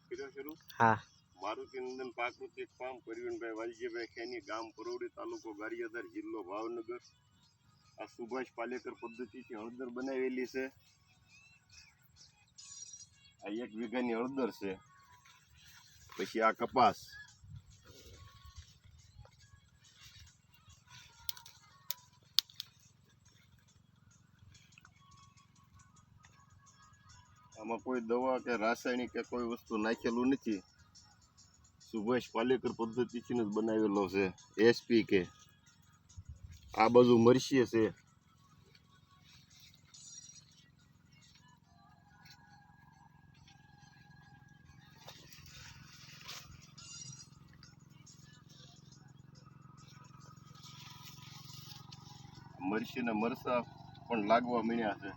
કર્યો શરૂ? હા. મારુતિનંદન પ્રાકૃતિક ફાર્મ, પરવીનભાઈ વાલજીભાઈ ખેની, ગામ પરોડી, તાલુકો ગારિયાધાર, જિલ્લો ભાવનગર. આ સુભાષ પાલેકર પદ્ધતિથી હળદર બનાવેલી છે. આ 1 વીઘાની હળદર છે. પછી આ કપાસ, આમાં કોઈ દવા કે રાસાયણિક કે કોઈ વસ્તુ નાખેલું નથી. સુભાષ પાલેકર પદ્ધતિથી જ બનાવેલો છે. એસપી કે આ બાજુ મરચી છે. મરચી ને મરસા પણ લાગવા મળ્યા છે.